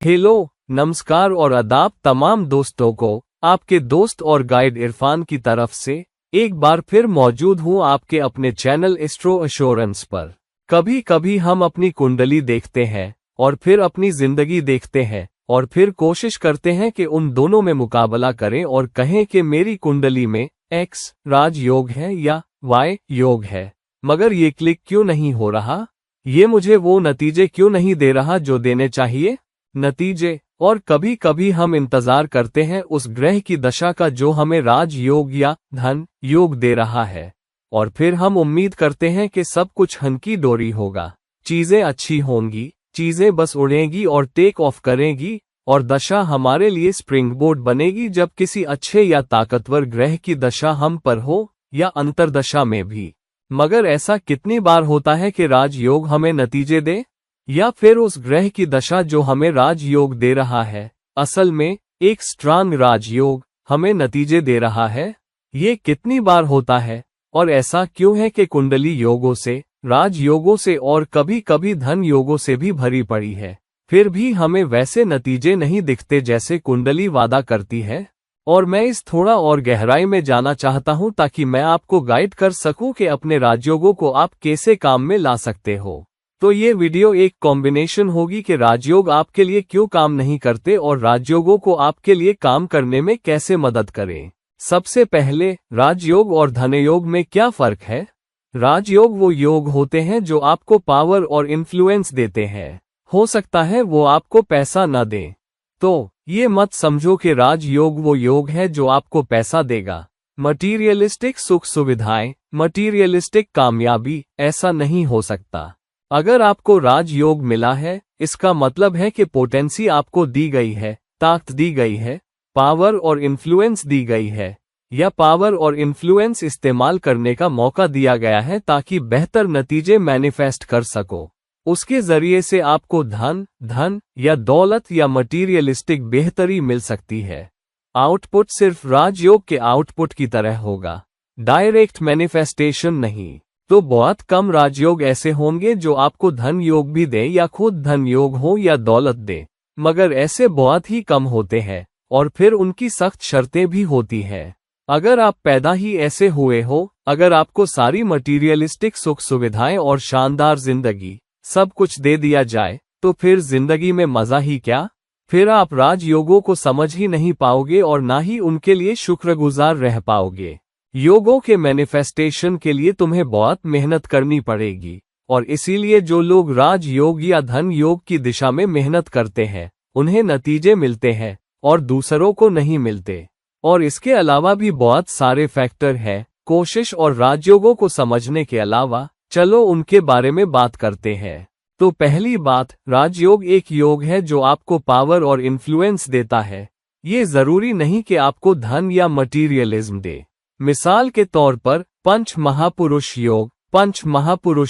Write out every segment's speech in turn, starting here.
Hello, नमस्कार और आदाब तमाम दोस्तों को। आपके दोस्त और गाइड इरफान की तरफ से एक बार फिर मौजूद हूँ आपके अपने चैनल एस्ट्रो एश्योरेंस पर। कभी कभी हम अपनी कुंडली देखते हैं और फिर अपनी जिंदगी देखते हैं और फिर कोशिश करते हैं कि उन दोनों में मुकाबला करें और कहें कि मेरी कुंडली में एक्स राजयोग है या वाई योग है, मगर ये क्लिक क्यों नहीं हो रहा, ये मुझे वो नतीजे क्यों नहीं दे रहा जो देने चाहिए नतीजे। और कभी कभी हम इंतजार करते हैं उस ग्रह की दशा का जो हमें राज योग या धन योग दे रहा है, और फिर हम उम्मीद करते हैं कि सब कुछ हंकी डोरी होगा, चीजें अच्छी होंगी, चीजें बस उड़ेंगी और टेक ऑफ करेंगी और दशा हमारे लिए स्प्रिंगबोर्ड बनेगी जब किसी अच्छे या ताकतवर ग्रह की दशा हम पर हो या अंतरदशा में भी। मगर ऐसा कितनी बार होता है कि राजयोग हमें नतीजे दे, या फिर उस ग्रह की दशा जो हमें राजयोग दे रहा है असल में एक स्ट्रांग राजयोग हमें नतीजे दे रहा है? ये कितनी बार होता है और ऐसा क्यों है कि कुंडली योगों से, राजयोगों से और कभी कभी धन योगों से भी भरी पड़ी है, फिर भी हमें वैसे नतीजे नहीं दिखते जैसे कुंडली वादा करती है? और मैं इस थोड़ा और गहराई में जाना चाहता हूं ताकि मैं आपको गाइड कर सकूं कि अपने राजयोगों को आप कैसे काम में ला सकते हो। तो ये वीडियो एक कॉम्बिनेशन होगी कि राजयोग आपके लिए क्यों काम नहीं करते और राजयोगों को आपके लिए काम करने में कैसे मदद करें। सबसे पहले, राजयोग और धनयोग में क्या फर्क है? राजयोग वो योग होते हैं जो आपको पावर और इन्फ्लुएंस देते हैं। हो सकता है वो आपको पैसा न दें, तो ये मत समझो कि राजयोग वो योग है जो आपको पैसा देगा, मटीरियलिस्टिक सुख सुविधाएं, मटीरियलिस्टिक कामयाबी, ऐसा नहीं हो सकता। अगर आपको राजयोग मिला है, इसका मतलब है कि पोटेंसी आपको दी गई है, ताकत दी गई है, पावर और इन्फ्लुएंस दी गई है, या पावर और इन्फ्लुएंस इस्तेमाल करने का मौका दिया गया है ताकि बेहतर नतीजे मैनिफेस्ट कर सको। उसके जरिए से आपको धन या दौलत या मटीरियलिस्टिक बेहतरी मिल सकती है। आउटपुट सिर्फ राजयोग के आउटपुट की तरह होगा, डायरेक्ट मैनिफेस्टेशन नहीं। तो बहुत कम राजयोग ऐसे होंगे जो आपको धन योग भी दे या खुद धन योग हो या दौलत दे, मगर ऐसे बहुत ही कम होते हैं और फिर उनकी सख्त शर्तें भी होती हैं। अगर आप पैदा ही ऐसे हुए हो, अगर आपको सारी मटीरियलिस्टिक सुख सुविधाएं और शानदार जिंदगी सब कुछ दे दिया जाए, तो फिर जिंदगी में मजा ही क्या? फिर आप राजयोगों को समझ ही नहीं पाओगे और ना ही उनके लिए शुक्रगुजार रह पाओगे। योगों के मैनिफेस्टेशन के लिए तुम्हें बहुत मेहनत करनी पड़ेगी, और इसीलिए जो लोग राजयोग या धन योग की दिशा में मेहनत करते हैं उन्हें नतीजे मिलते हैं और दूसरों को नहीं मिलते। और इसके अलावा भी बहुत सारे फैक्टर हैं कोशिश और राजयोगों को समझने के अलावा। चलो उनके बारे में बात करते हैं। तो पहली बात, राजयोग एक योग है जो आपको पावर और इन्फ्लुएंस देता है। ये जरूरी नहीं कि आपको धन या मटीरियलिज्म दे। मिसाल के तौर पर पंच महापुरुष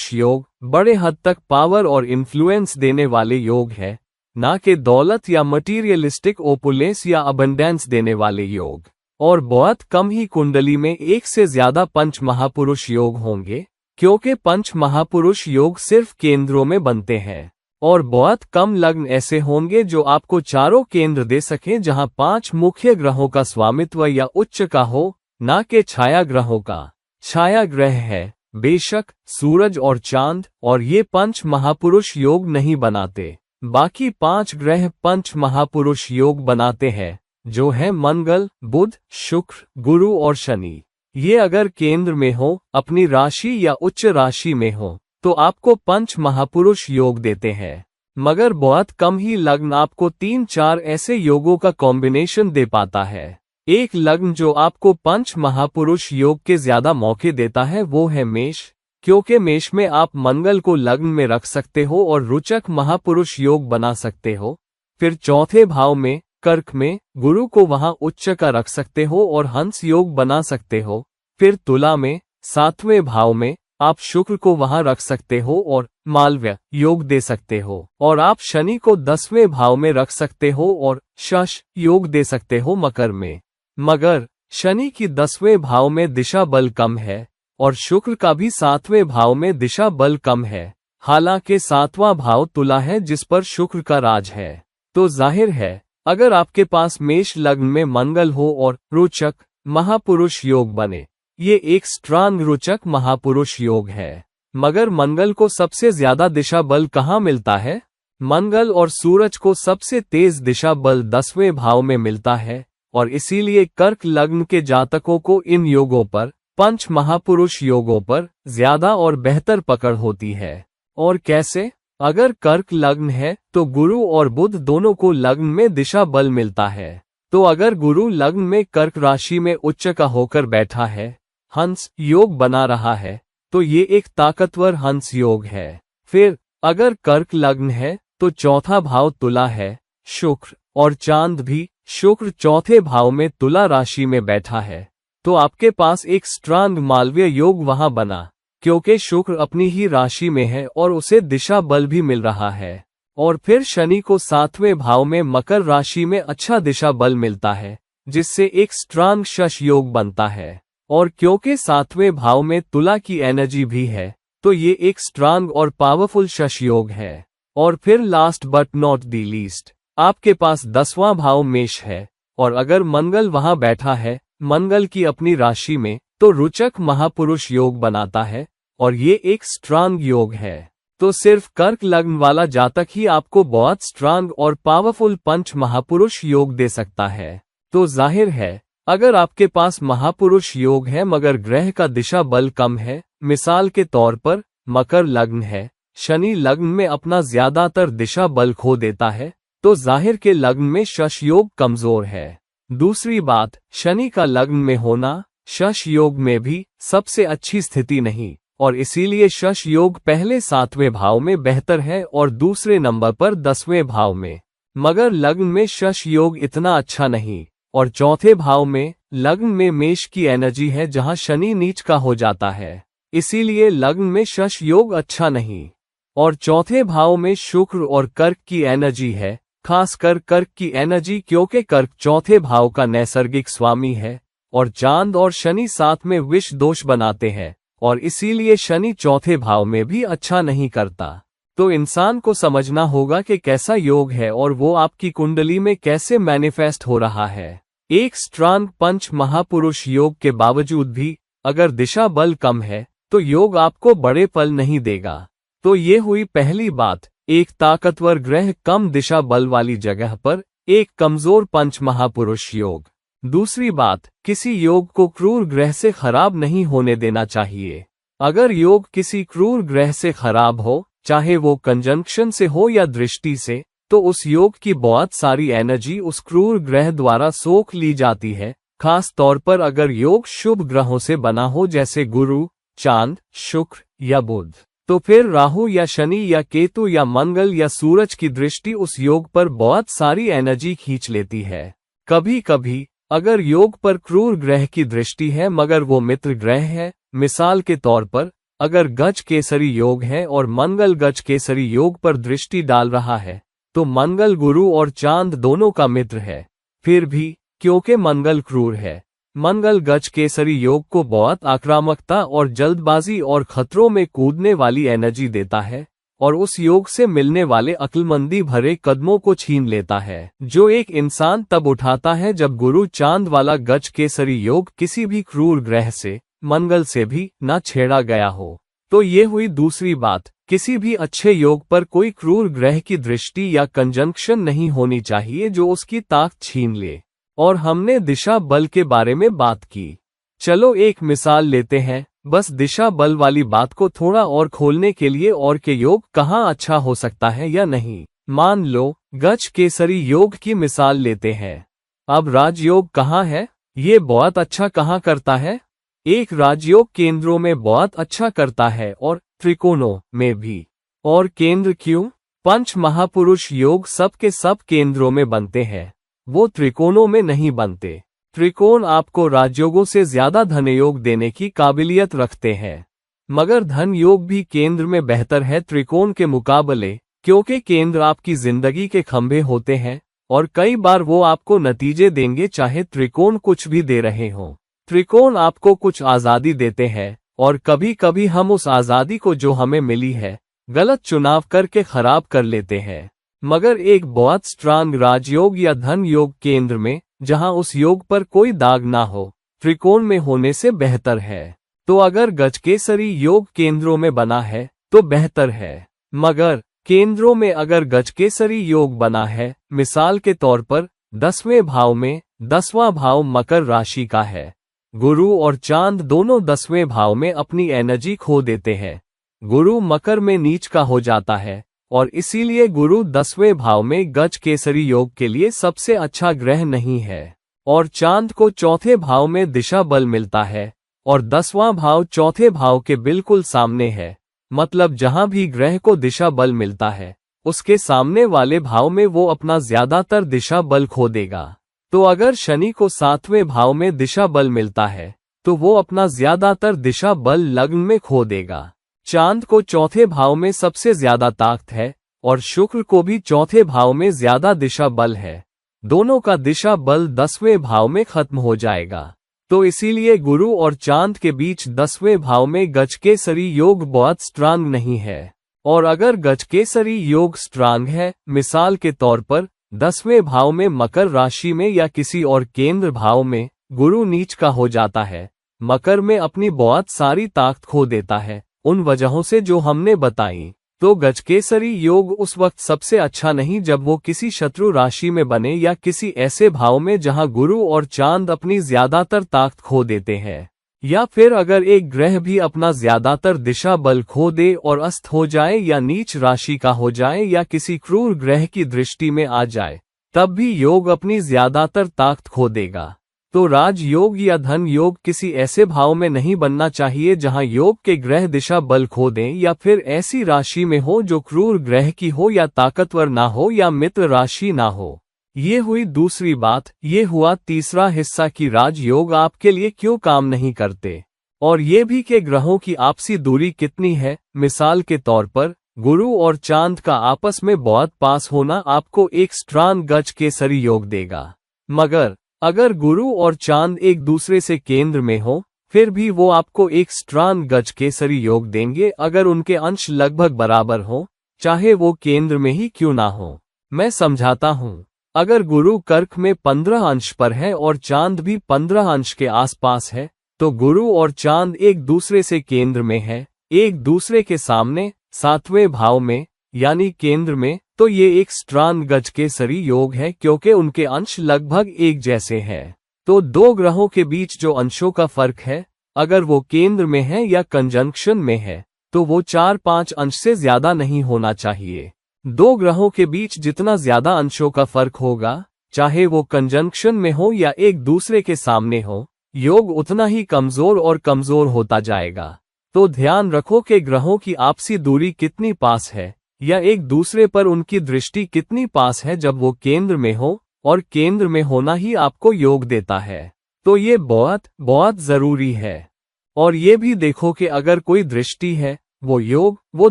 योग बड़े हद तक पावर और इन्फ्लुएंस देने वाले योग है, ना कि दौलत या मटीरियलिस्टिक ओपुलेंस या अबंडेंस देने वाले योग। और बहुत कम ही कुंडली में एक से ज्यादा पंच महापुरुष योग होंगे, क्योंकि पंच महापुरुष योग सिर्फ केंद्रों में बनते हैं। और बहुत कम लग्न ऐसे होंगे जो आपको चारों केंद्र दे सकें जहां 5 मुख्य ग्रहों का स्वामित्व या उच्च का हो, ना के छाया ग्रहों का। छाया ग्रह है बेशक सूरज और चांद, और ये पंच महापुरुष योग नहीं बनाते। बाकी 5 ग्रह पंच महापुरुष योग बनाते हैं, जो है मंगल, बुध, शुक्र, गुरु और शनि। ये अगर केंद्र में हो, अपनी राशि या उच्च राशि में हो, तो आपको पंच महापुरुष योग देते हैं। मगर बहुत कम ही लग्न आपको 3-4 ऐसे योगों का कॉम्बिनेशन दे पाता है। एक लग्न जो आपको पंच महापुरुष योग के ज्यादा मौके देता है वो है मेष, क्योंकि मेष में आप मंगल को लग्न में रख सकते हो और रुचक महापुरुष योग बना सकते हो। फिर चौथे भाव में कर्क में गुरु को वहां उच्च का रख सकते हो और हंस योग बना सकते हो। फिर तुला में 7वें भाव में आप शुक्र को वहां रख सकते हो और मालव्य योग दे सकते हो। और आप शनि को 10वें भाव में रख सकते हो और शश योग दे सकते हो मकर में। मगर शनि की 10वें भाव में दिशा बल कम है और शुक्र का भी 7वें भाव में दिशा बल कम है। हालांकि 7वां भाव तुला है जिस पर शुक्र का राज है। तो जाहिर है, अगर आपके पास मेष लग्न में मंगल हो और रोचक महापुरुष योग बने, ये एक स्ट्रांग रोचक महापुरुष योग है। मगर मंगल को सबसे ज्यादा दिशा बल कहाँ मिलता है? मंगल और सूरज को सबसे तेज दिशा बल 10वें भाव में मिलता है, और इसीलिए कर्क लग्न के जातकों को इन योगों पर, पंच महापुरुष योगों पर ज्यादा और बेहतर पकड़ होती है। और कैसे? अगर कर्क लग्न है तो गुरु और बुध दोनों को लग्न में दिशा बल मिलता है। तो अगर गुरु लग्न में कर्क राशि में उच्च का होकर बैठा है, हंस योग बना रहा है, तो ये एक ताकतवर हंस योग है। फिर अगर कर्क लग्न है तो चौथा भाव तुला है, शुक्र और चांद भी, शुक्र चौथे भाव में तुला राशि में बैठा है, तो आपके पास एक स्ट्रांग मालवीय योग वहां बना, क्योंकि शुक्र अपनी ही राशि में है और उसे दिशा बल भी मिल रहा है। और फिर शनि को 7वें भाव में मकर राशि में अच्छा दिशा बल मिलता है, जिससे एक स्ट्रांग शश योग बनता है। और क्योंकि 7वें भाव में तुला की एनर्जी भी है, तो ये एक स्ट्रांग और पावरफुल शश योग है। और फिर last but not the least, आपके पास 10वां भाव मेष है, और अगर मंगल वहां बैठा है, मंगल की अपनी राशि में, तो रोचक महापुरुष योग बनाता है, और ये एक स्ट्रांग योग है। तो सिर्फ कर्क लग्न वाला जातक ही आपको बहुत स्ट्रांग और पावरफुल पंच महापुरुष योग दे सकता है। तो जाहिर है, अगर आपके पास महापुरुष योग है मगर ग्रह का दिशा बल कम है, मिसाल के तौर पर मकर लग्न है, शनि लग्न में अपना ज्यादातर दिशा बल खो देता है, तो जाहिर के लग्न में शश योग कमजोर है। दूसरी बात, शनि का लग्न में होना शश योग में भी सबसे अच्छी स्थिति नहीं, और इसीलिए शश योग पहले 7वें भाव में बेहतर है और दूसरे नंबर पर 10वें भाव में। मगर लग्न में शश योग इतना अच्छा नहीं, और चौथे भाव में लग्न में मेष की एनर्जी है जहां शनि नीच का हो जाता है, इसीलिए लग्न में शश योग अच्छा नहीं। और चौथे भाव में शुक्र और कर्क की एनर्जी है, खासकर कर्क की एनर्जी, क्योंकि कर्क चौथे भाव का नैसर्गिक स्वामी है, और चांद और शनि साथ में विष दोष बनाते हैं, और इसीलिए शनि चौथे भाव में भी अच्छा नहीं करता। तो इंसान को समझना होगा कि कैसा योग है और वो आपकी कुंडली में कैसे मैनिफेस्ट हो रहा है। एक स्ट्रांग पंच महापुरुष योग के बावजूद भी अगर दिशा बल कम है तो योग आपको बड़े फल नहीं देगा। तो ये हुई पहली बात, एक ताकतवर ग्रह कम दिशा बल वाली जगह पर एक कमजोर पंच महापुरुष योग। दूसरी बात, किसी योग को क्रूर ग्रह से खराब नहीं होने देना चाहिए। अगर योग किसी क्रूर ग्रह से खराब हो, चाहे वो कंजंक्शन से हो या दृष्टि से, तो उस योग की बहुत सारी एनर्जी उस क्रूर ग्रह द्वारा सोख ली जाती है। खास तौर पर अगर योग शुभ ग्रहों से बना हो, जैसे गुरु, चांद, शुक्र या बुध, तो फिर राहु या शनि या केतु या मंगल या सूरज की दृष्टि उस योग पर बहुत सारी एनर्जी खींच लेती है। कभी कभी अगर योग पर क्रूर ग्रह की दृष्टि है मगर वो मित्र ग्रह है, मिसाल के तौर पर अगर गज केसरी योग है और मंगल गज केसरी योग पर दृष्टि डाल रहा है, तो मंगल गुरु और चांद दोनों का मित्र है। फिर भी क्योंकि मंगल क्रूर है, मंगल गज केसरी योग को बहुत आक्रामकता और जल्दबाजी और खतरों में कूदने वाली एनर्जी देता है, और उस योग से मिलने वाले अक्लमंदी भरे कदमों को छीन लेता है, जो एक इंसान तब उठाता है जब गुरु चांद वाला गज केसरी योग किसी भी क्रूर ग्रह से, मंगल से भी न छेड़ा गया हो। तो ये हुई दूसरी बात, किसी भी अच्छे योग पर कोई क्रूर ग्रह की दृष्टि या कंजंक्शन नहीं होनी चाहिए जो उसकी ताकत छीन ले। और हमने दिशा बल के बारे में बात की। चलो एक मिसाल लेते हैं, बस दिशा बल वाली बात को थोड़ा और खोलने के लिए, और के योग कहाँ अच्छा हो सकता है या नहीं। मान लो गज केसरी योग की मिसाल लेते हैं। अब राजयोग कहाँ है, ये बहुत अच्छा कहाँ करता है? एक राजयोग केंद्रों में बहुत अच्छा करता है और त्रिकोणों में भी। और केंद्र क्यों? पंच महापुरुष योग सब के सब केंद्रों में बनते हैं, वो त्रिकोणों में नहीं बनते। त्रिकोण आपको राजयोगों से ज्यादा धन योग देने की काबिलियत रखते हैं, मगर धन योग भी केंद्र में बेहतर है त्रिकोण के मुकाबले, क्योंकि केंद्र आपकी जिंदगी के खंभे होते हैं और कई बार वो आपको नतीजे देंगे चाहे त्रिकोण कुछ भी दे रहे हों। त्रिकोण आपको कुछ आज़ादी देते हैं, और कभी कभी हम उस आज़ादी को जो हमें मिली है गलत चुनाव करके खराब कर लेते हैं। मगर एक बहुत स्ट्रांग राजयोग या धन योग केंद्र में, जहां उस योग पर कोई दाग ना हो, त्रिकोण में होने से बेहतर है। तो अगर गजकेसरी योग केंद्रों में बना है तो बेहतर है। मगर केंद्रों में अगर गजकेसरी योग बना है, मिसाल के तौर पर 10वें भाव में, 10वां भाव मकर राशि का है, गुरु और चांद दोनों 10वें भाव में अपनी एनर्जी खो देते हैं। गुरु मकर में नीच का हो जाता है और इसीलिए गुरु 10वें भाव में गजकेसरी योग के लिए सबसे अच्छा ग्रह नहीं है। और चांद को चौथे भाव में दिशा बल मिलता है और 10वां भाव चौथे भाव के बिल्कुल सामने है। मतलब जहां भी ग्रह को दिशा बल मिलता है, उसके सामने वाले भाव में वो अपना ज्यादातर दिशा बल खो देगा। तो अगर शनि को 7वें भाव में दिशा बल मिलता है तो वो अपना ज्यादातर दिशा बल लग्न में खो देगा। चांद को चौथे भाव में सबसे ज्यादा ताकत है और शुक्र को भी चौथे भाव में ज्यादा दिशा बल है। दोनों का दिशा बल 10वें भाव में खत्म हो जाएगा। तो इसीलिए गुरु और चांद के बीच 10वें भाव में गजकेसरी योग बहुत स्ट्रांग नहीं है। और अगर गजकेसरी योग स्ट्रांग है, मिसाल के तौर पर 10वें भाव में मकर राशि में या किसी और केंद्र भाव में गुरु नीच का हो जाता है, मकर में अपनी बहुत सारी ताकत खो देता है उन वजहों से जो हमने बताई, तो गजकेसरी योग उस वक्त सबसे अच्छा नहीं जब वो किसी शत्रु राशि में बने या किसी ऐसे भाव में जहां गुरु और चांद अपनी ज्यादातर ताकत खो देते हैं। या फिर अगर एक ग्रह भी अपना ज्यादातर दिशा बल खो दे और अस्त हो जाए या नीच राशि का हो जाए या किसी क्रूर ग्रह की दृष्टि में आ जाए, तब भी योग अपनी ज्यादातर ताकत खो देगा। तो राजयोग या धन योग किसी ऐसे भाव में नहीं बनना चाहिए जहां योग के ग्रह दिशा बल खो दें या फिर ऐसी राशि में हो जो क्रूर ग्रह की हो या ताकतवर ना हो या मित्र राशि ना हो। ये हुई दूसरी बात। ये हुआ तीसरा हिस्सा कि राजयोग आपके लिए क्यों काम नहीं करते, और ये भी कि ग्रहों की आपसी दूरी कितनी है। मिसाल के तौर पर गुरु और चांद का आपस में बहुत पास होना आपको एक स्ट्रांग गजकेसरी योग देगा। मगर अगर गुरु और चांद एक दूसरे से केंद्र में हो, फिर भी वो आपको एक स्ट्रांग गजकेसरी योग देंगे अगर उनके अंश लगभग बराबर हो, चाहे वो केंद्र में ही क्यों ना हो। मैं समझाता हूँ। अगर गुरु कर्क में 15 अंश पर है और चांद भी 15 अंश के आसपास है, तो गुरु और चांद एक दूसरे से केंद्र में है, एक दूसरे के सामने 7वें भाव में यानी केंद्र में, तो ये एक स्ट्रांग गजकेसरी योग है क्योंकि उनके अंश लगभग एक जैसे हैं। तो दो ग्रहों के बीच जो अंशों का फर्क है, अगर वो केंद्र में है या कंजंक्शन में है, तो वो 4-5 अंश से ज्यादा नहीं होना चाहिए। दो ग्रहों के बीच जितना ज्यादा अंशों का फर्क होगा, चाहे वो कंजंक्शन में हो या एक दूसरे के सामने हो, योग उतना ही कमजोर और कमजोर होता जाएगा। तो ध्यान रखो कि ग्रहों की आपसी दूरी कितनी पास है या एक दूसरे पर उनकी दृष्टि कितनी पास है जब वो केंद्र में हो, और केंद्र में होना ही आपको योग देता है। तो ये बहुत बहुत जरूरी है। और ये भी देखो कि अगर कोई दृष्टि है, वो योग, वो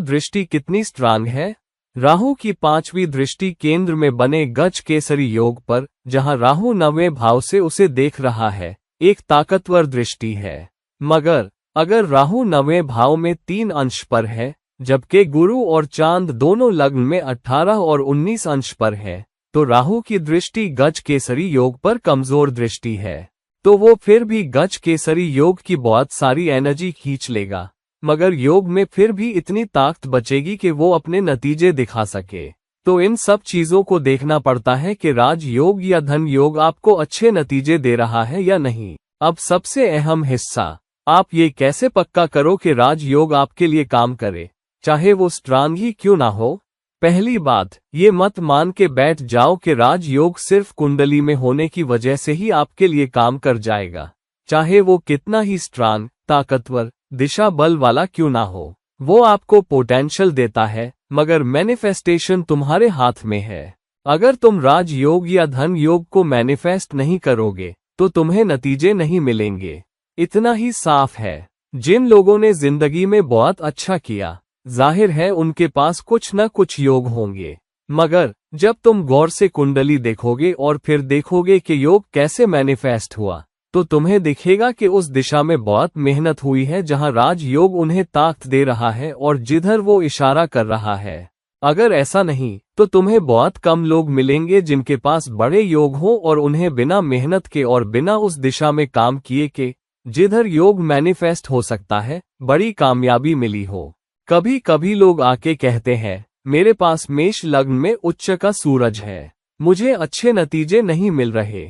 दृष्टि कितनी स्ट्रांग है। राहु की 5वीं दृष्टि केंद्र में बने गजकेसरी योग पर, जहां राहु 9वें भाव से उसे देख रहा है, एक ताकतवर दृष्टि है। मगर अगर राहु 9वें भाव में 3 अंश पर है, जबकि गुरु और चांद दोनों लग्न में 18 और 19 अंश पर है, तो राहु की दृष्टि गजकेसरी योग पर कमजोर दृष्टि है। तो वो फिर भी गजकेसरी योग की बहुत सारी एनर्जी खींच लेगा, मगर योग में फिर भी इतनी ताकत बचेगी कि वो अपने नतीजे दिखा सके। तो इन सब चीजों को देखना पड़ता है कि राजयोग या धन योग आपको अच्छे नतीजे दे रहा है या नहीं। अब सबसे अहम हिस्सा, आप ये कैसे पक्का करो कि राजयोग आपके लिए काम करे, चाहे वो स्ट्रांग ही क्यों ना हो। पहली बात, ये मत मान के बैठ जाओ कि राजयोग सिर्फ कुंडली में होने की वजह से ही आपके लिए काम कर जाएगा, चाहे वो कितना ही स्ट्रांग, ताकतवर, दिशा बल वाला क्यों ना हो। वो आपको पोटेंशियल देता है, मगर मैनिफेस्टेशन तुम्हारे हाथ में है। अगर तुम राजयोग या धन योग को मैनिफेस्ट नहीं करोगे, तो तुम्हें नतीजे नहीं मिलेंगे। इतना ही साफ है। जिन लोगों ने जिंदगी में बहुत अच्छा किया, जाहिर है उनके पास कुछ न कुछ योग होंगे। मगर जब तुम गौर से कुंडली देखोगे और फिर देखोगे कि योग कैसे मैनिफेस्ट हुआ, तो तुम्हें दिखेगा कि उस दिशा में बहुत मेहनत हुई है जहां राजयोग उन्हें ताकत दे रहा है और जिधर वो इशारा कर रहा है। अगर ऐसा नहीं तो तुम्हें बहुत कम लोग मिलेंगे जिनके पास बड़े योग हो और उन्हें बिना मेहनत के और बिना उस दिशा में काम किए के जिधर योग मैनिफेस्ट हो सकता है बड़ी कामयाबी मिली हो। कभी कभी लोग आके कहते हैं मेरे पास मेष लग्न में उच्च का सूरज है, मुझे अच्छे नतीजे नहीं मिल रहे,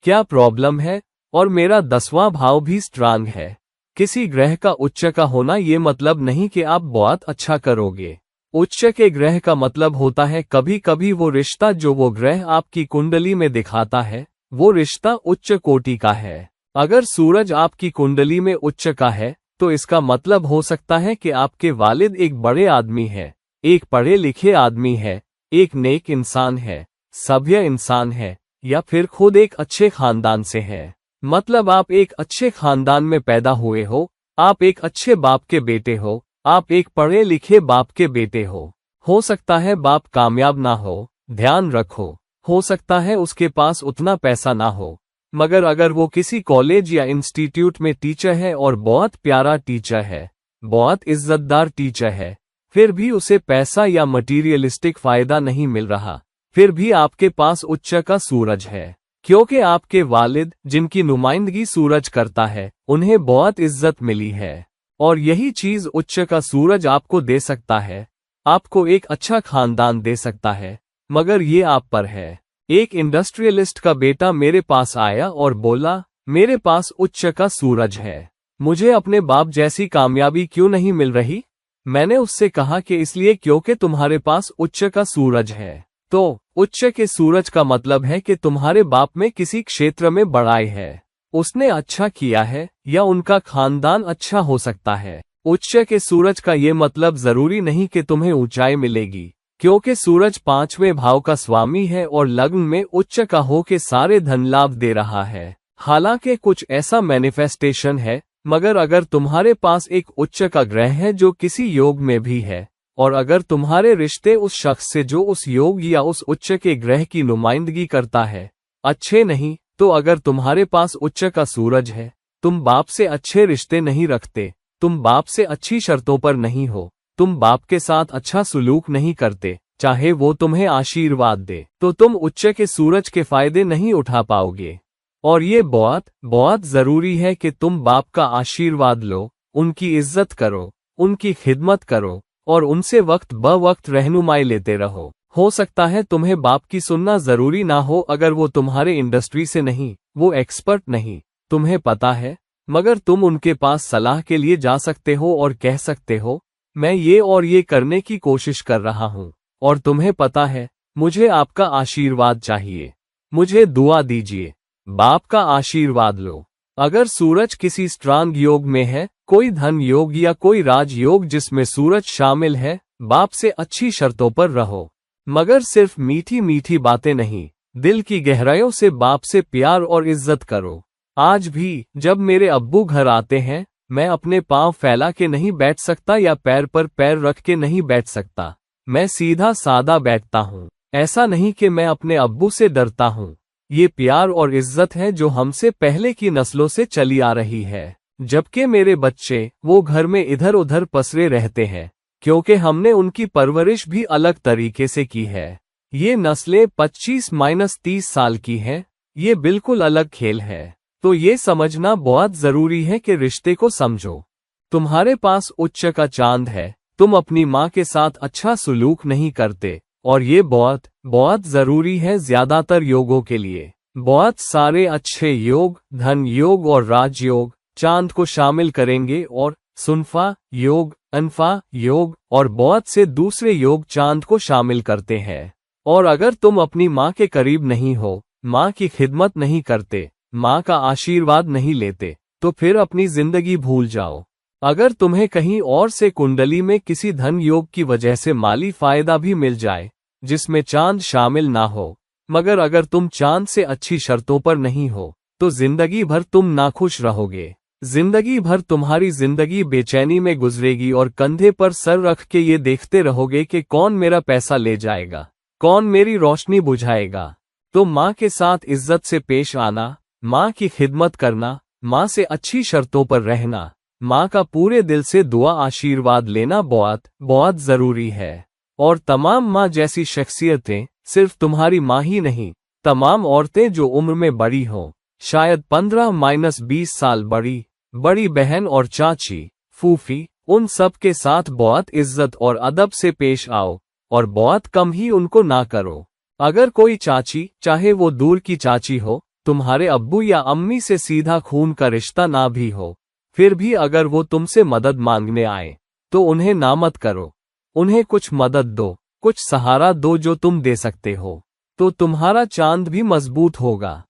क्या प्रॉब्लम है? और मेरा 10वां भाव भी स्ट्रांग है। किसी ग्रह का उच्च का होना ये मतलब नहीं कि आप बहुत अच्छा करोगे। उच्च के ग्रह का मतलब होता है कभी कभी वो रिश्ता जो वो ग्रह आपकी कुंडली में दिखाता है वो रिश्ता उच्च कोटि का है। अगर सूरज आपकी कुंडली में उच्च का है तो इसका मतलब हो सकता है कि आपके वालिद एक बड़े आदमी है, एक पढ़े लिखे आदमी है, एक नेक इंसान है, सभ्य इंसान है, या फिर खुद एक अच्छे खानदान से है। मतलब आप एक अच्छे खानदान में पैदा हुए हो, आप एक अच्छे बाप के बेटे हो, आप एक पढ़े लिखे बाप के बेटे हो सकता है बाप कामयाब ना हो, ध्यान रखो, हो सकता है उसके पास उतना पैसा ना हो, मगर अगर वो किसी कॉलेज या इंस्टीट्यूट में टीचर है और बहुत प्यारा टीचर है, बहुत इज्जतदार टीचर है, फिर भी उसे पैसा या मटीरियलिस्टिक फायदा नहीं मिल रहा, फिर भी आपके पास उच्च का सूरज है, क्योंकि आपके वालिद जिनकी नुमाइंदगी सूरज करता है उन्हें बहुत इज्जत मिली है। और यही चीज उच्च का सूरज आपको दे सकता है, आपको एक अच्छा खानदान दे सकता है, मगर ये आप पर है। एक इंडस्ट्रियलिस्ट का बेटा मेरे पास आया और बोला मेरे पास उच्च का सूरज है, मुझे अपने बाप जैसी कामयाबी क्यों नहीं मिल रही? मैंने उससे कहा कि इसलिए क्योंकि तुम्हारे पास उच्च का सूरज है। तो उच्च के सूरज का मतलब है कि तुम्हारे बाप में किसी क्षेत्र में बढ़ाई है, उसने अच्छा किया है, या उनका खानदान अच्छा हो सकता है। उच्च के सूरज का ये मतलब जरूरी नहीं कि तुम्हें ऊंचाई मिलेगी, क्योंकि सूरज 5वें भाव का स्वामी है और लग्न में उच्च का हो के सारे धन लाभ दे रहा है। हालांकि कुछ ऐसा मैनिफेस्टेशन है, मगर अगर तुम्हारे पास एक उच्च का ग्रह है जो किसी योग में भी है, और अगर तुम्हारे रिश्ते उस शख्स से जो उस योग या उस उच्च के ग्रह की नुमाइंदगी करता है अच्छे नहीं, तो अगर तुम्हारे पास उच्च का सूरज है, तुम बाप से अच्छे रिश्ते नहीं रखते, तुम बाप से अच्छी शर्तों पर नहीं हो, तुम बाप के साथ अच्छा सुलूक नहीं करते, चाहे वो तुम्हें आशीर्वाद दे, तो तुम उच्च के सूरज के फायदे नहीं उठा पाओगे। और ये बहुत बहुत जरूरी है कि तुम बाप का आशीर्वाद लो, उनकी इज्जत करो, उनकी खिदमत करो और उनसे वक्त ब वक्त रहनुमाई लेते रहो। हो सकता है तुम्हें बाप की सुनना जरूरी ना हो, अगर वो तुम्हारे इंडस्ट्री से नहीं, वो एक्सपर्ट नहीं, तुम्हें पता है, मगर तुम उनके पास सलाह के लिए जा सकते हो और कह सकते हो मैं ये और ये करने की कोशिश कर रहा हूँ और तुम्हें पता है मुझे आपका आशीर्वाद चाहिए, मुझे दुआ दीजिए, बाप का आशीर्वाद लो। अगर सूरज किसी स्ट्रांग योग में है, कोई धन योग या कोई राज योग जिसमें सूरज शामिल है, बाप से अच्छी शर्तों पर रहो, मगर सिर्फ मीठी मीठी बातें नहीं, दिल की गहराइयों से बाप से प्यार और इज्जत करो। आज भी जब मेरे अब्बू घर आते हैं, मैं अपने पांव फैला के नहीं बैठ सकता या पैर पर पैर रख के नहीं बैठ सकता, मैं सीधा सादा बैठता हूँ। ऐसा नहीं कि मैं अपने अब्बू से डरता हूँ, ये प्यार और इज्जत है जो हमसे पहले की नस्लों से चली आ रही है। जबकि मेरे बच्चे वो घर में इधर उधर पसरे रहते हैं, क्योंकि हमने उनकी परवरिश भी अलग तरीके से की है। ये नस्लें 25-30 साल की हैं, ये बिल्कुल अलग खेल है। तो ये समझना बहुत जरूरी है कि रिश्ते को समझो। तुम्हारे पास उच्च का चांद है, तुम अपनी माँ के साथ अच्छा सुलूक नहीं करते, और ये बहुत बहुत जरूरी है ज्यादातर योगों के लिए। बहुत सारे अच्छे योग, धन योग और राजयोग चांद को शामिल करेंगे, और सुनफा योग, अनफा योग और बहुत से दूसरे योग चांद को शामिल करते हैं। और अगर तुम अपनी माँ के करीब नहीं हो, माँ की खिदमत नहीं करते, माँ का आशीर्वाद नहीं लेते, तो फिर अपनी जिंदगी भूल जाओ। अगर तुम्हें कहीं और से कुंडली में किसी धन योग की वजह से माली फायदा भी मिल जाए जिसमें चांद शामिल ना हो, मगर अगर तुम चांद से अच्छी शर्तों पर नहीं हो, तो जिंदगी भर तुम नाखुश रहोगे। जिंदगी भर तुम्हारी जिंदगी बेचैनी में गुजरेगी और कंधे पर सर रख के ये देखते रहोगे कि कौन मेरा पैसा ले जाएगा, कौन मेरी रोशनी बुझाएगा। तो माँ के साथ इज्जत से पेश आना, माँ की खिदमत करना, माँ से अच्छी शर्तों पर रहना, माँ का पूरे दिल से दुआ आशीर्वाद लेना बहुत बहुत जरूरी है। और तमाम माँ जैसी शख्सियतें, सिर्फ तुम्हारी माँ ही नहीं, तमाम औरतें जो उम्र में बड़ी हों, शायद 15-20 साल बड़ी बहन और चाची, फूफी, उन सब के साथ बहुत इज्जत और अदब से पेश आओ और बहुत कम ही उनको ना करो। अगर कोई चाची, चाहे वो दूर की चाची हो, तुम्हारे अब्बू या अम्मी से सीधा खून का रिश्ता ना भी हो, फिर भी अगर वो तुमसे मदद मांगने आए तो उन्हें ना मत करो। उन्हें कुछ मदद दो, कुछ सहारा दो जो तुम दे सकते हो, तो तुम्हारा चांद भी मजबूत होगा।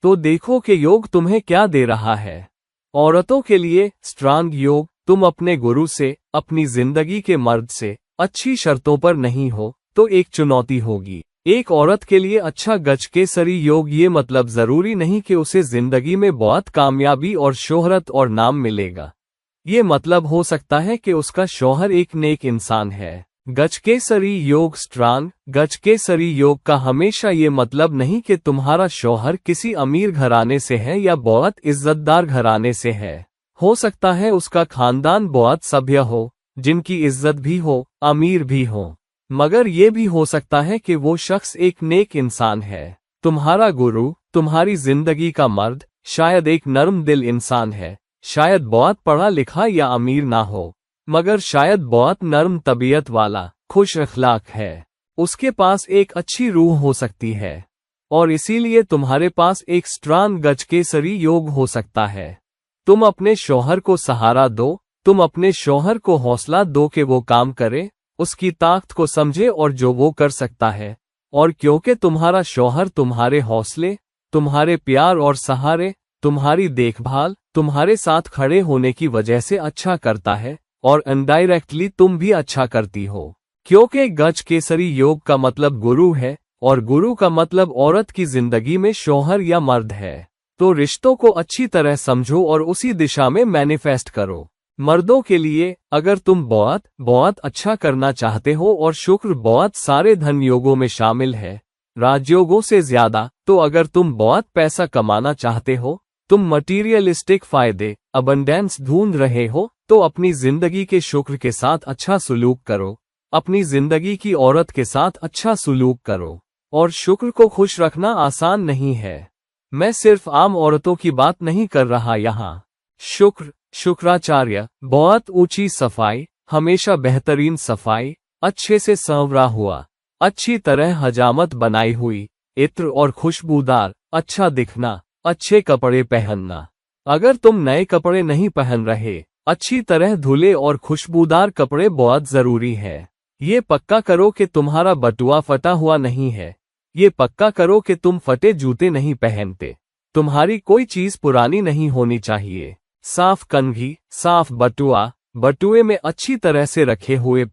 तो देखो कि योग तुम्हें क्या दे रहा है। औरतों के लिए स्ट्रांग योग, तुम अपने गुरु से, अपनी जिंदगी के मर्द से अच्छी शर्तों पर नहीं हो तो एक चुनौती होगी। एक औरत के लिए अच्छा गजकेसरी योग, ये मतलब जरूरी नहीं कि उसे जिंदगी में बहुत कामयाबी और शोहरत और नाम मिलेगा। ये मतलब हो सकता है कि उसका शौहर एक नेक इंसान है। गजकेसरी योग स्ट्रांग गजकेसरी योग का हमेशा ये मतलब नहीं कि तुम्हारा शौहर किसी अमीर घराने से है या बहुत इज्जतदार घराने से है। हो सकता है उसका खानदान बहुत सभ्य हो, जिनकी इज्जत भी हो, अमीर भी हो, मगर ये भी हो सकता है कि वो शख्स एक नेक इंसान है। तुम्हारा गुरु, तुम्हारी जिंदगी का मर्द, शायद एक नर्म दिल इंसान है, शायद बहुत पढ़ा लिखा या अमीर ना हो, मगर शायद बहुत नर्म तबीयत वाला, खुश अखलाक है। उसके पास एक अच्छी रूह हो सकती है और इसीलिए तुम्हारे पास एक स्ट्रांग गजकेसरी योग हो सकता है। तुम अपने शौहर को सहारा दो, तुम अपने शौहर को हौसला दो कि वो काम करे, उसकी ताकत को समझे और जो वो कर सकता है। और क्योंकि तुम्हारा शौहर तुम्हारे हौसले, तुम्हारे प्यार और सहारे, तुम्हारी देखभाल, तुम्हारे साथ खड़े होने की वजह से अच्छा करता है और इनडायरेक्टली तुम भी अच्छा करती हो। क्योंकि गजकेसरी योग का मतलब गुरु है और गुरु का मतलब औरत की जिंदगी में शौहर या मर्द है। तो रिश्तों को अच्छी तरह समझो और उसी दिशा में मैनिफेस्ट करो। मर्दों के लिए, अगर तुम बहुत अच्छा करना चाहते हो और शुक्र बहुत सारे धन योगों में शामिल है, राजयोगों से ज्यादा, तो अगर तुम बहुत पैसा कमाना चाहते हो, तुम मटीरियलिस्टिक फायदे, अबंडेंस ढूंढ रहे हो, तो अपनी जिंदगी के शुक्र के साथ अच्छा सुलूक करो, अपनी जिंदगी की औरत के साथ अच्छा सुलूक करो। और शुक्र को खुश रखना आसान नहीं है। मैं सिर्फ आम औरतों की बात नहीं कर रहा यहाँ। शुक्राचार्य, बहुत ऊंची सफाई, हमेशा बेहतरीन सफाई, अच्छे से संवरा हुआ, अच्छी तरह हजामत बनाई हुई, इत्र और खुशबूदार, अच्छा दिखना, अच्छे कपड़े पहनना। अगर तुम नए कपड़े नहीं पहन रहे, अच्छी तरह धुले और खुशबूदार कपड़े बहुत जरूरी है। ये पक्का करो कि तुम्हारा बटुआ फटा हुआ नहीं है। ये पक्का करो कि तुम फटे जूते नहीं पहनते। तुम्हारी कोई चीज पुरानी नहीं होनी चाहिए। साफ कंघी, साफ बटुआ, बटुए में अच्छी तरह से रखे हुए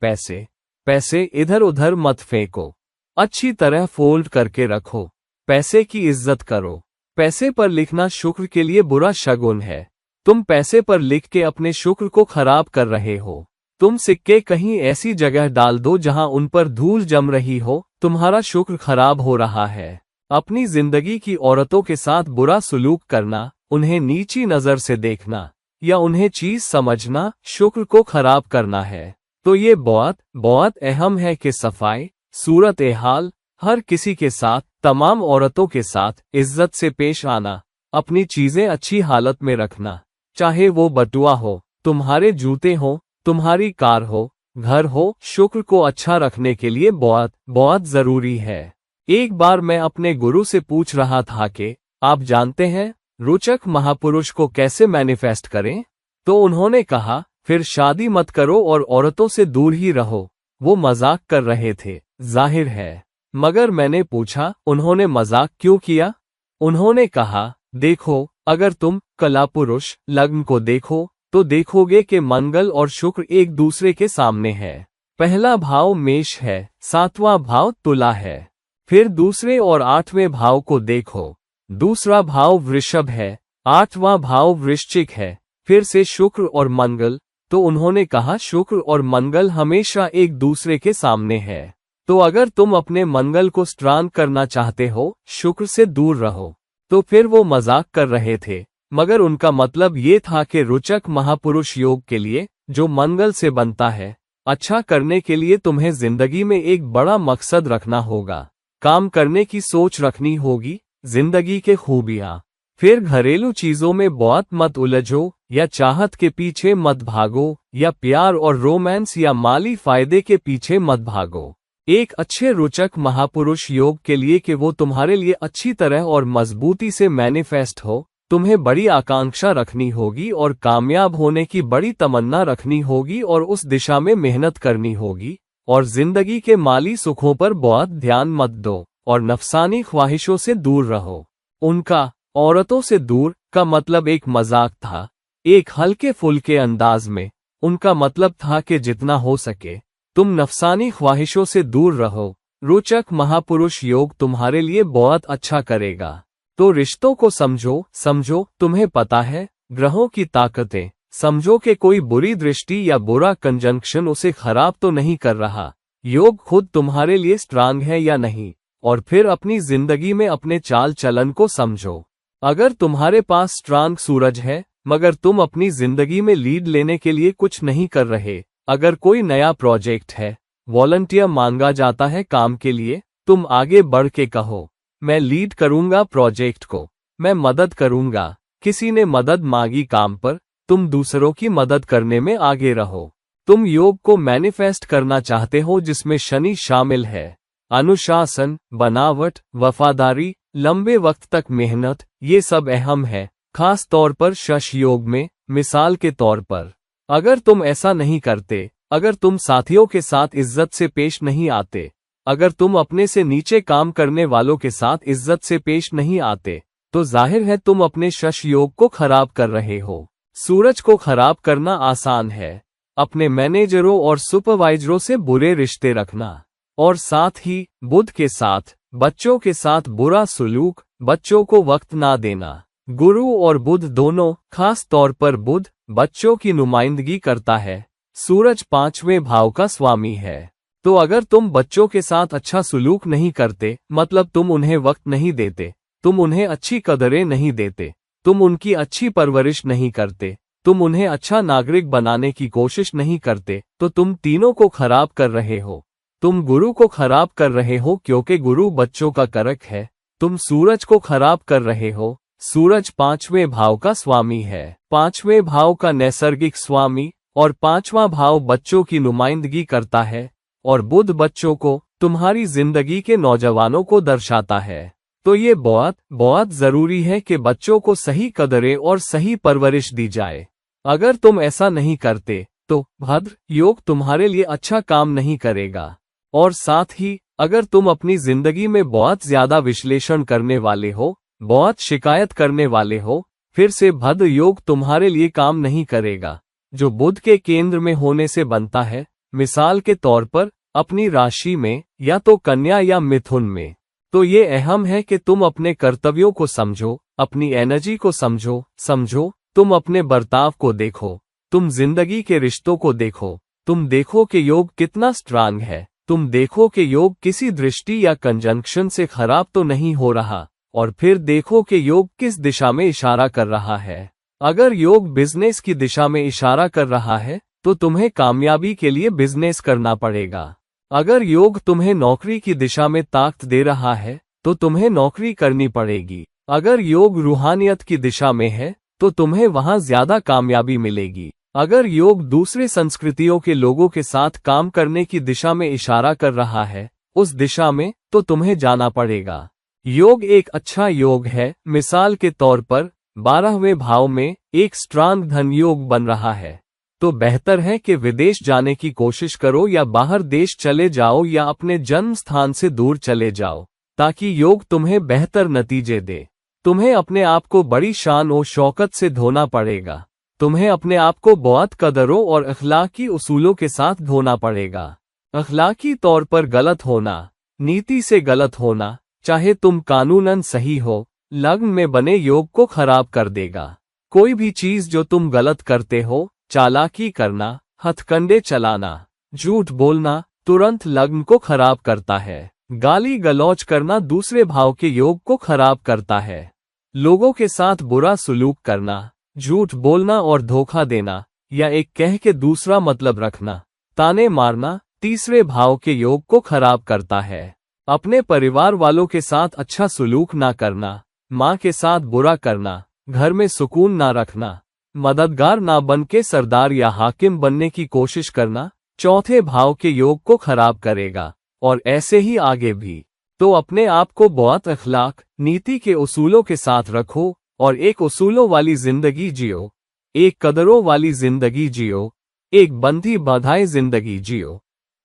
पैसे इधर उधर मत फेंको, अच्छी तरह फोल्ड करके रखो। पैसे की इज्जत करो। पैसे पर लिखना शुक्र के लिए बुरा शगुन है। तुम पैसे पर लिख के अपने शुक्र को खराब कर रहे हो। तुम सिक्के कहीं ऐसी जगह डाल दो जहां उन पर धूल जम रही हो, तुम्हारा शुक्र खराब हो रहा है। अपनी जिंदगी की औरतों के साथ बुरा सुलूक करना, उन्हें नीची नजर से देखना या उन्हें चीज समझना शुक्र को खराब करना है। तो ये बहुत अहम है कि सफाई, सूरत हाल, हर किसी के साथ, तमाम औरतों के साथ इज्जत से पेश आना, अपनी चीजें अच्छी हालत में रखना, चाहे वो बटुआ हो, तुम्हारे जूते हो, तुम्हारी कार हो, घर हो, शुक्र को अच्छा रखने के लिए बहुत जरूरी है। एक बार मैं अपने गुरु से पूछ रहा था कि आप जानते हैं रोचक महापुरुष को कैसे मैनिफेस्ट करें? तो उन्होंने कहा, फिर शादी मत करो और औरतों से दूर ही रहो। वो मजाक कर रहे थे, जाहिर है, मगर मैंने पूछा, उन्होंने मजाक क्यों किया? उन्होंने कहा, देखो, अगर तुम कलापुरुष लग्न को देखो तो देखोगे कि मंगल और शुक्र एक दूसरे के सामने है। पहला भाव मेष है, 7वां भाव तुला है। फिर दूसरे और 8वें भाव को देखो, दूसरा भाव वृषभ है, 8वां भाव वृश्चिक है, फिर से शुक्र और मंगल। तो उन्होंने कहा, शुक्र और मंगल हमेशा एक दूसरे के सामने है। तो अगर तुम अपने मंगल को स्ट्रांग करना चाहते हो, शुक्र से दूर रहो। तो फिर वो मजाक कर रहे थे, मगर उनका मतलब ये था कि रोचक महापुरुष योग के लिए, जो मंगल से बनता है, अच्छा करने के लिए तुम्हें जिंदगी में एक बड़ा मकसद रखना होगा, काम करने की सोच रखनी होगी, जिंदगी के खूबियां। फिर घरेलू चीजों में बहुत मत उलझो या चाहत के पीछे मत भागो या प्यार और रोमांस या माली फायदे के पीछे मत भागो। एक अच्छे रोचक महापुरुष योग के लिए कि वो तुम्हारे लिए अच्छी तरह और मजबूती से मैनिफेस्ट हो, तुम्हें बड़ी आकांक्षा रखनी होगी और कामयाब होने की बड़ी तमन्ना रखनी होगी और उस दिशा में मेहनत करनी होगी। और जिंदगी के माली सुखों पर बहुत ध्यान मत दो और नफसानी ख्वाहिशों से दूर रहो। उनका औरतों से दूर का मतलब एक मजाक था, एक हल्के फुल्के अंदाज में। उनका मतलब था कि जितना हो सके तुम नफसानी ख्वाहिशों से दूर रहो। रोचक महापुरुष योग तुम्हारे लिए बहुत अच्छा करेगा। तो रिश्तों को समझो, तुम्हें पता है ग्रहों की ताकतें। समझो कि कोई बुरी दृष्टि या बुरा कंजंक्शन उसे खराब तो नहीं कर रहा। योग खुद तुम्हारे लिए स्ट्रांग है या नहीं, और फिर अपनी जिंदगी में अपने चाल चलन को समझो। अगर तुम्हारे पास स्ट्रांग सूरज है मगर तुम अपनी जिंदगी में लीड लेने के लिए कुछ नहीं कर रहे, अगर कोई नया प्रोजेक्ट है, वॉलंटियर मांगा जाता है काम के लिए, तुम आगे बढ़ के कहो मैं लीड करूंगा प्रोजेक्ट को, मैं मदद करूंगा। किसी ने मदद मांगी काम पर, तुम दूसरों की मदद करने में आगे रहो। तुम योग को मैनिफेस्ट करना चाहते हो जिसमें शनि शामिल है। अनुशासन, बनावट, वफादारी, लंबे वक्त तक मेहनत, ये सब अहम है, खास तौर पर शश योग में। मिसाल के तौर पर, अगर तुम ऐसा नहीं करते, अगर तुम साथियों के साथ इज्जत से पेश नहीं आते, अगर तुम अपने से नीचे काम करने वालों के साथ इज्जत से पेश नहीं आते, तो जाहिर है तुम अपने शश योग को खराब कर रहे हो। सूरज को खराब करना आसान है, अपने मैनेजरों और सुपरवाइजरों से बुरे रिश्ते रखना, और साथ ही बुध के साथ, बच्चों के साथ बुरा सुलूक, बच्चों को वक्त ना देना। गुरु और बुध दोनों, खास तौर पर बुध, बच्चों की नुमाइंदगी करता है। सूरज 5वें भाव का स्वामी है। तो अगर तुम बच्चों के साथ अच्छा सुलूक नहीं करते, मतलब तुम उन्हें वक्त नहीं देते, तुम उन्हें अच्छी कदरें नहीं देते, तुम उनकी अच्छी परवरिश नहीं करते, तुम उन्हें अच्छा नागरिक बनाने की कोशिश नहीं करते, तो तुम तीनों को खराब कर रहे हो। तुम गुरु को खराब कर रहे हो क्योंकि गुरु बच्चों का कारक है। तुम सूरज को खराब कर रहे हो। सूरज 5वें भाव का स्वामी है, 5वें भाव का नैसर्गिक स्वामी, और 5वां भाव बच्चों की नुमाइंदगी करता है। और बुध बच्चों को, तुम्हारी जिंदगी के नौजवानों को दर्शाता है। तो ये बहुत जरूरी है कि बच्चों को सही कदरें और सही परवरिश दी जाए। अगर तुम ऐसा नहीं करते तो भद्र योग तुम्हारे लिए अच्छा काम नहीं करेगा। और साथ ही अगर तुम अपनी जिंदगी में बहुत ज्यादा विश्लेषण करने वाले हो, बहुत शिकायत करने वाले हो, फिर से भद्र योग तुम्हारे लिए काम नहीं करेगा, जो बुध के केंद्र में होने से बनता है। मिसाल के तौर पर अपनी राशि में, या तो कन्या या मिथुन में। तो ये अहम है कि तुम अपने कर्तव्यों को समझो, अपनी एनर्जी को समझो, तुम अपने बर्ताव को देखो, तुम जिंदगी के रिश्तों को देखो, तुम देखो कि योग कितना स्ट्रांग है, तुम देखो कि योग किसी दृष्टि या कंजंक्शन से खराब तो नहीं हो रहा, और फिर देखो कि योग किस दिशा में इशारा कर रहा है। अगर योग बिजनेस की दिशा में इशारा कर रहा है, तो तुम्हें कामयाबी के लिए बिजनेस करना पड़ेगा। अगर योग तुम्हें नौकरी की दिशा में ताकत दे रहा है, तो तुम्हें नौकरी करनी पड़ेगी। अगर योग रूहानियत की दिशा में है, तो तुम्हें वहां ज्यादा कामयाबी मिलेगी। अगर योग दूसरे संस्कृतियों के लोगों के साथ काम करने की दिशा में इशारा कर रहा है, उस दिशा में, तो तुम्हें जाना पड़ेगा। योग एक अच्छा योग है। मिसाल के तौर पर 12वें भाव में एक स्ट्रांग धन योग बन रहा है, तो बेहतर है कि विदेश जाने की कोशिश करो या बाहर देश चले जाओ या अपने जन्म स्थान से दूर चले जाओ, ताकि योग तुम्हें बेहतर नतीजे दे। तुम्हें अपने आप को बड़ी शान और शौकत से धोना पड़ेगा। तुम्हें अपने आप को बहुत कदरों और अखलाकी उसूलों के साथ धोना पड़ेगा। अखलाकी तौर पर गलत होना, नीति से गलत होना, चाहे तुम कानूनन सही हो, लग्न में बने योग को खराब कर देगा। कोई भी चीज जो तुम गलत करते हो, चालाकी करना, हथकंडे चलाना, झूठ बोलना, तुरंत लग्न को खराब करता है। गाली गलौज करना दूसरे भाव के योग को खराब करता है। लोगों के साथ बुरा सुलूक करना, झूठ बोलना और धोखा देना, या एक कह के दूसरा मतलब रखना, ताने मारना तीसरे भाव के योग को खराब करता है। अपने परिवार वालों के साथ अच्छा सुलूक ना करना, माँ के साथ बुरा करना, घर में सुकून ना रखना, मददगार ना बन के सरदार या हाकिम बनने की कोशिश करना चौथे भाव के योग को खराब करेगा, और ऐसे ही आगे भी। तो अपने आप को बहुत अखलाक, नीति के उसूलों के साथ रखो और एक उसूलों वाली जिंदगी जियो, एक कदरों वाली जिंदगी जियो, एक बंधी बाधाई जिंदगी जियो।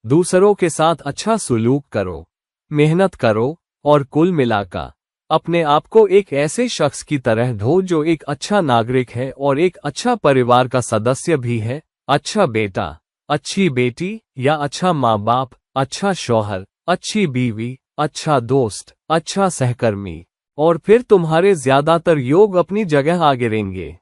दूसरों के साथ अच्छा सुलूक करो, मेहनत करो और कुल मिलाकर अपने आप को एक ऐसे शख्स की तरह ढो जो एक अच्छा नागरिक है और एक अच्छा परिवार का सदस्य भी है। अच्छा बेटा, अच्छी बेटी या अच्छा माँ बाप, अच्छा शौहर, अच्छी बीवी, अच्छा दोस्त, अच्छा सहकर्मी, और फिर तुम्हारे ज्यादातर योग अपनी जगह आ गिरेंगे।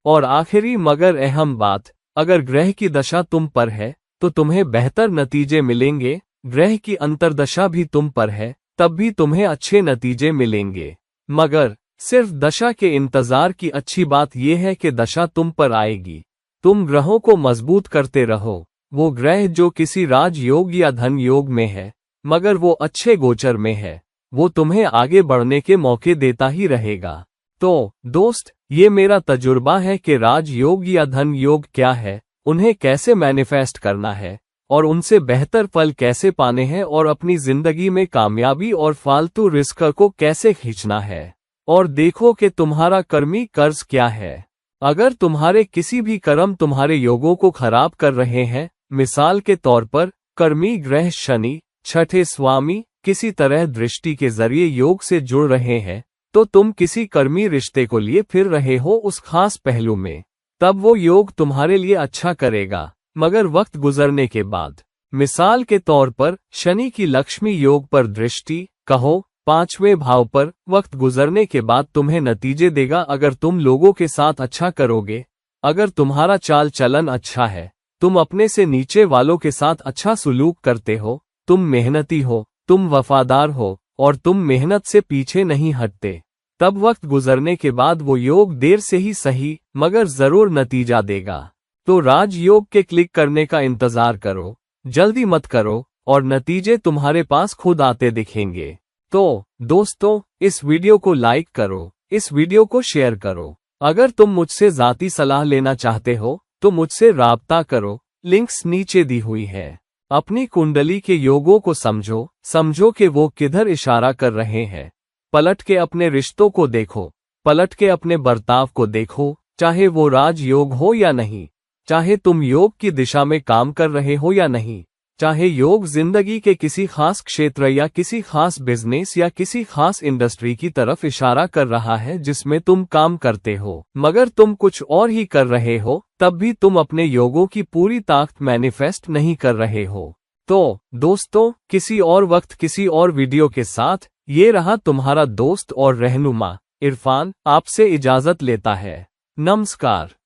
और आखिरी मगर अहम बात, अगर ग्रह की दशा तुम पर है तो तुम्हें बेहतर नतीजे मिलेंगे। ग्रह की अंतर्दशा भी तुम पर है तब भी तुम्हें अच्छे नतीजे मिलेंगे। मगर सिर्फ दशा के इंतजार की अच्छी बात यह है कि दशा तुम पर आएगी। तुम ग्रहों को मजबूत करते रहो। वो ग्रह जो किसी राज योग या धन योग में है मगर वो अच्छे गोचर में है, वो तुम्हें आगे बढ़ने के मौके देता ही रहेगा। तो दोस्त, ये मेरा तजुर्बा है कि राज योग या धन योग क्या है, उन्हें कैसे मैनिफेस्ट करना है और उनसे बेहतर फल कैसे पाने हैं और अपनी जिंदगी में कामयाबी और फालतू रिस्क को कैसे खींचना है। और देखो कि तुम्हारा कर्मी कर्ज क्या है। अगर तुम्हारे किसी भी कर्म तुम्हारे योगों को खराब कर रहे हैं, मिसाल के तौर पर कर्मी ग्रह शनि, छठे स्वामी, किसी तरह दृष्टि के जरिए योग से जुड़ रहे हैं, तो तुम किसी कर्मी रिश्ते को लिए फिर रहे हो उस खास पहलू में, तब वो योग तुम्हारे लिए अच्छा करेगा मगर वक्त गुजरने के बाद। मिसाल के तौर पर शनि की लक्ष्मी योग पर दृष्टि, कहो 5वें भाव पर, वक्त गुजरने के बाद तुम्हें नतीजे देगा अगर तुम लोगों के साथ अच्छा करोगे, अगर तुम्हारा चाल चलन अच्छा है, तुम अपने से नीचे वालों के साथ अच्छा सुलूक करते हो, तुम मेहनती हो, तुम वफादार हो और तुम मेहनत से पीछे नहीं हटते, तब वक्त गुजरने के बाद वो योग देर से ही सही मगर जरूर नतीजा देगा। तो राजयोग के क्लिक करने का इंतजार करो, जल्दी मत करो और नतीजे तुम्हारे पास खुद आते दिखेंगे। तो दोस्तों, इस वीडियो को लाइक करो, इस वीडियो को शेयर करो। अगर तुम मुझसे ज़ाती सलाह लेना चाहते हो तो मुझसे राब्ता करो, लिंक्स नीचे दी हुई है। अपनी कुंडली के योगों को समझो कि वो किधर इशारा कर रहे हैं। पलट के अपने रिश्तों को देखो, पलट के अपने बर्ताव को देखो, चाहे वो राजयोग हो या नहीं, चाहे तुम योग की दिशा में काम कर रहे हो या नहीं, चाहे योग जिंदगी के किसी खास क्षेत्र या किसी खास बिजनेस या किसी खास इंडस्ट्री की तरफ इशारा कर रहा है जिसमें तुम काम करते हो, मगर तुम कुछ और ही कर रहे हो, तब भी तुम अपने योगों की पूरी ताकत मैनिफेस्ट नहीं कर रहे हो। तो दोस्तों, किसी और वक्त किसी और वीडियो के साथ ये रहा तुम्हारा दोस्त और रहनुमा इरफान, आपसे इजाजत लेता है। नमस्कार।